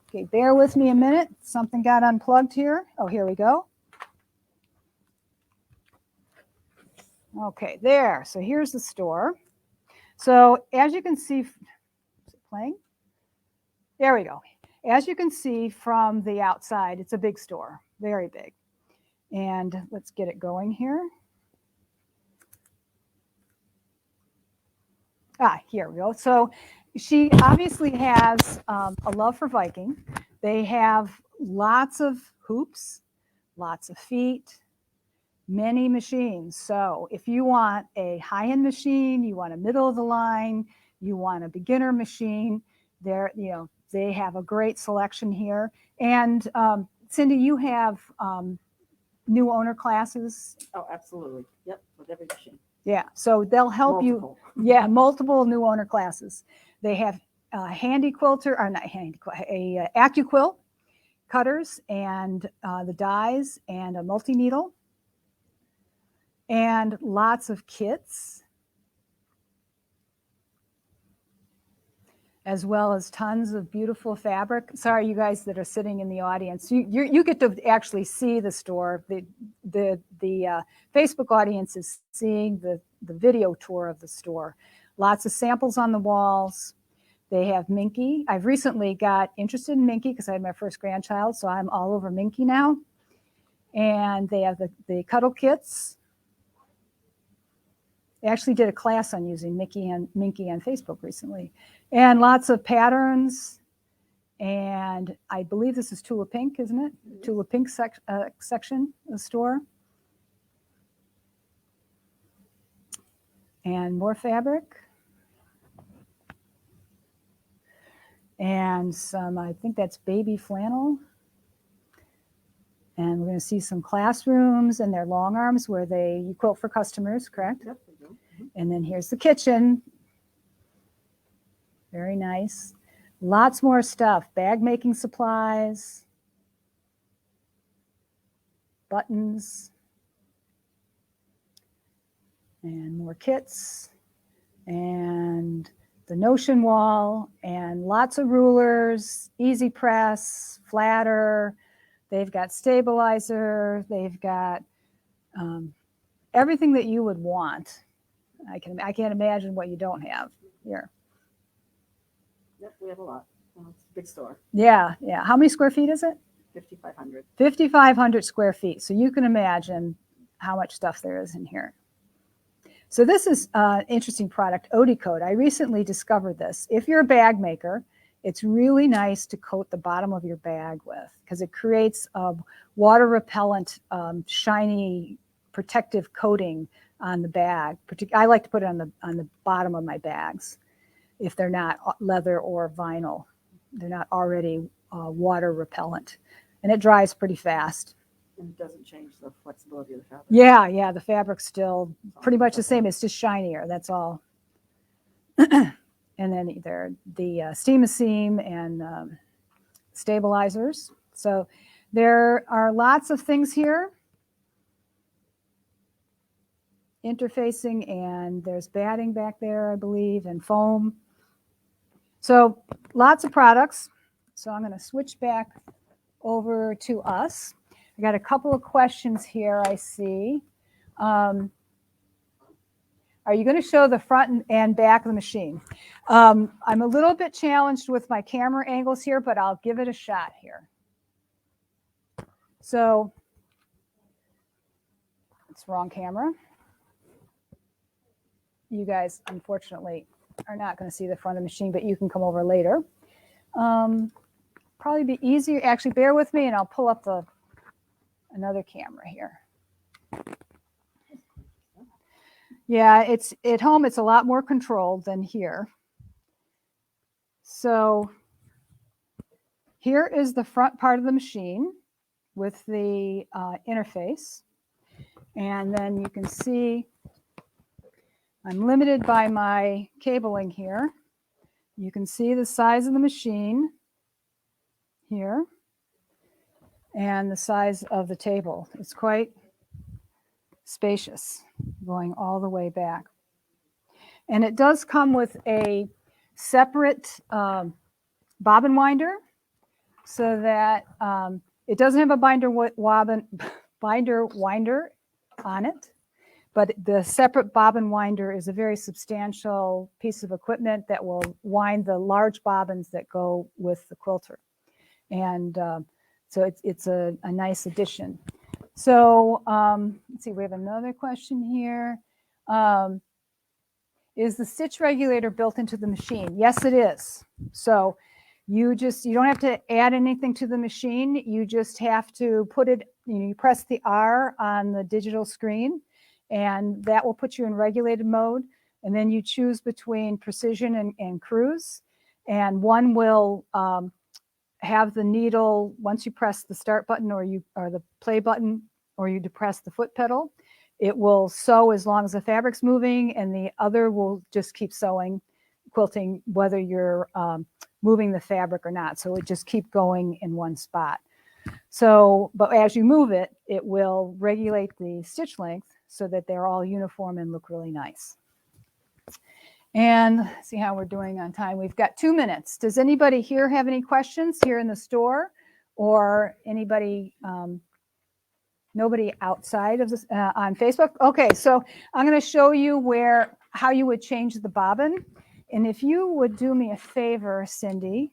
Okay, bear with me a minute. Something got unplugged here. Oh, here we go. Okay, there. So here's the store. So as you can see, is it playing? There we go. As you can see from the outside, it's a big store, very big. And let's get it going here. Here we go. So she obviously has a love for Viking. They have lots of hoops, lots of feet, many machines. So if you want a high-end machine, you want a middle of the line, you want a beginner machine, they have a great selection here. And Cindy, you have new owner classes. Oh, absolutely. Yep, with every machine. Yeah, so they'll help multiple. you. Yeah, multiple new owner classes. They have handy quilter, or not handy, a AccuQuilt cutters and the dies and a multi-needle. And lots of kits, as well as tons of beautiful fabric. Sorry, you guys that are sitting in the audience, you get to actually see the store. The Facebook audience is seeing the video tour of the store. Lots of samples on the walls. They have Minky. I've recently got interested in Minky because I had my first grandchild, so I'm all over Minky now. And they have the cuddle kits. I actually did a class on using Minky on Facebook recently. And lots of patterns. And I believe this is Tula Pink, isn't it? Mm-hmm. Tula Pink section of the store. And more fabric. And some, I think that's baby flannel. And we're going to see some classrooms and their long arms where you quilt for customers, correct? Yep, we do. Mm-hmm. And then here's the kitchen. Very nice. Lots more stuff. Bag making supplies. Buttons. And more kits. And the Notion wall, and lots of rulers, easy press, flatter. They've got stabilizer. They've got everything that you would want. I can't imagine what you don't have here. Yep, we have a lot. Well, it's a big store. Yeah. How many square feet is it? 5,500. 5,500 square feet. So you can imagine how much stuff there is in here. So this is an interesting product, Odie Coat. I recently discovered this. If you're a bag maker, it's really nice to coat the bottom of your bag with, because it creates a water repellent, shiny protective coating on the bag. I like to put it on the bottom of my bags if they're not leather or vinyl. They're not already water repellent, and it dries pretty fast. And it doesn't change the flexibility of the fabric. Yeah, the fabric's still pretty much the same. It's just shinier, that's all. And then either the steam seam and stabilizers. So there are lots of things here. Interfacing, and there's batting back there, I believe, and foam. So lots of products. So I'm going to switch back over to us. I got a couple of questions here, I see. Are you going to show the front and back of the machine? I'm a little bit challenged with my camera angles here, but I'll give it a shot here. So it's wrong camera. You guys, unfortunately, are not going to see the front of the machine, but you can come over later. Probably be easier. Actually, bear with me, and I'll pull up another camera here. Yeah, it's at home. It's a lot more controlled than here. So here is the front part of the machine with the interface, and then you can see I'm limited by my cabling here. You can see the size of the machine here and the size of the table. It's quite spacious, going all the way back. And it does come with a separate bobbin winder, so that it doesn't have a binder winder on it, but the separate bobbin winder is a very substantial piece of equipment that will wind the large bobbins that go with the quilter. And so it's a nice addition. So let's see, we have another question here. Is the stitch regulator built into the machine? Yes, it is. So you don't have to add anything to the machine. You just have to put it, you press the R on the digital screen, and that will put you in regulated mode. And then you choose between precision and cruise. And one will have the needle, once you press the start button or the play button, or you depress the foot pedal, it will sew as long as the fabric's moving, and the other will just keep sewing, quilting, whether you're moving the fabric or not. So it just keep going in one spot. So, but as you move it, it will regulate the stitch length so that they're all uniform and look really nice. And let's see how we're doing on time. We've got 2 minutes. Does anybody here have any questions here in the store, or anybody, nobody outside of this on Facebook? Okay, so I'm going to show you how you would change the bobbin. And if you would do me a favor, Cindy,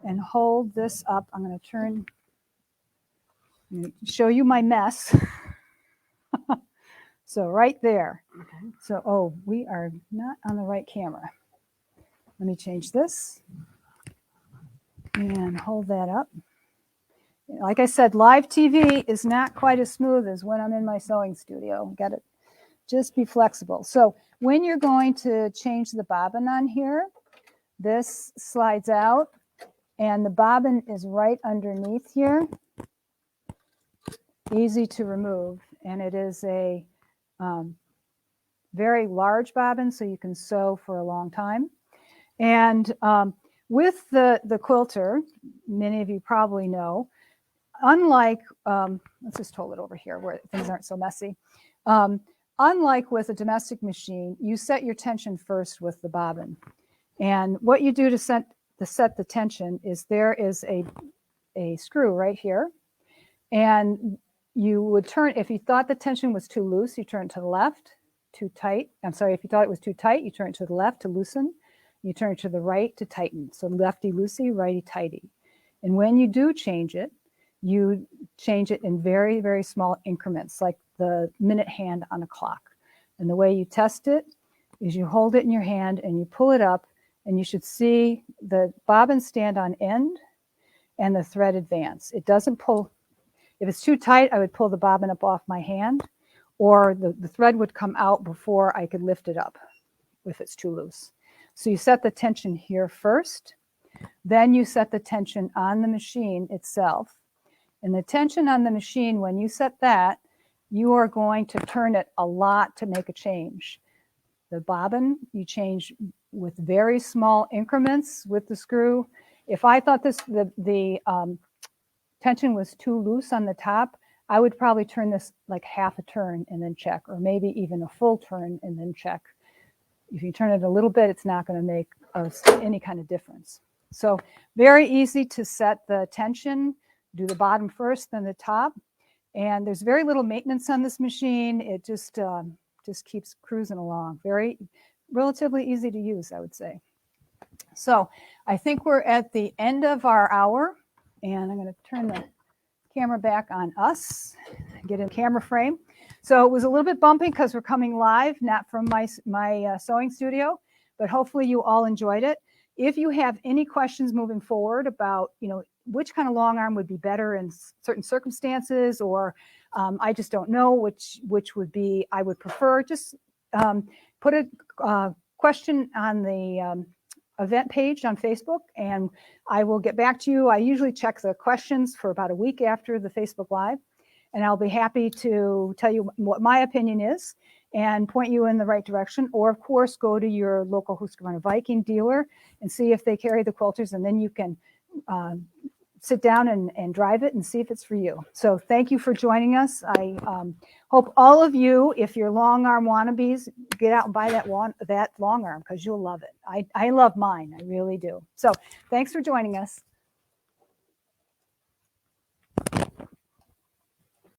and hold this up, I'm going to show you my mess. So right there. Okay. So, we are not on the right camera. Let me change this and hold that up. Like I said, live TV is not quite as smooth as when I'm in my sewing studio. Got to just be flexible. So when you're going to change the bobbin on here, this slides out, and the bobbin is right underneath here. Easy to remove, and it is a very large bobbin, so you can sew for a long time. And with the quilter, many of you probably know, unlike, let's just hold it over here where things aren't so messy. Unlike with a domestic machine, you set your tension first with the bobbin. And what you do to set the tension is there is a screw right here. And you would turn, if you thought the tension was too loose, you turn it to the left, too tight. I'm sorry, if you thought it was too tight, you turn it to the left to loosen. You turn it to the right to tighten. So lefty loosey, righty tighty. And when you do change it, you change it in very, very small increments, like the minute hand on a clock. And the way you test it is you hold it in your hand and you pull it up, and you should see the bobbin stand on end and the thread advance. It doesn't pull. If it's too tight, I would pull the bobbin up off my hand, or the thread would come out before I could lift it up if it's too loose. So you set the tension here first, then you set the tension on the machine itself. And the tension on the machine, when you set that, you are going to turn it a lot to make a change. The bobbin, you change with very small increments with the screw. If I thought the tension was too loose on the top, I would probably turn this like half a turn and then check, or maybe even a full turn and then check. If you turn it a little bit, it's not going to make any kind of difference. So very easy to set the tension. Do the bottom first, then the top. And there's very little maintenance on this machine. It just keeps cruising along. Relatively easy to use, I would say. So I think we're at the end of our hour, and I'm going to turn the camera back on us, get in camera frame. So it was a little bit bumpy because we're coming live, not from my sewing studio, but hopefully you all enjoyed it. If you have any questions moving forward about, which kind of long arm would be better in certain circumstances, or I just don't know which would be, I would prefer, just put a question on the event page on Facebook, and I will get back to you. I usually check the questions for about a week after the Facebook Live, and I'll be happy to tell you what my opinion is and point you in the right direction. Or, of course, go to your local Husqvarna Viking dealer and see if they carry the quilters, and then you can sit down and drive it and see if it's for you. So thank you for joining us. I hope all of you, if you're long arm wannabes, get out and buy that long arm, because you'll love it. I love mine. I really do. So thanks for joining us.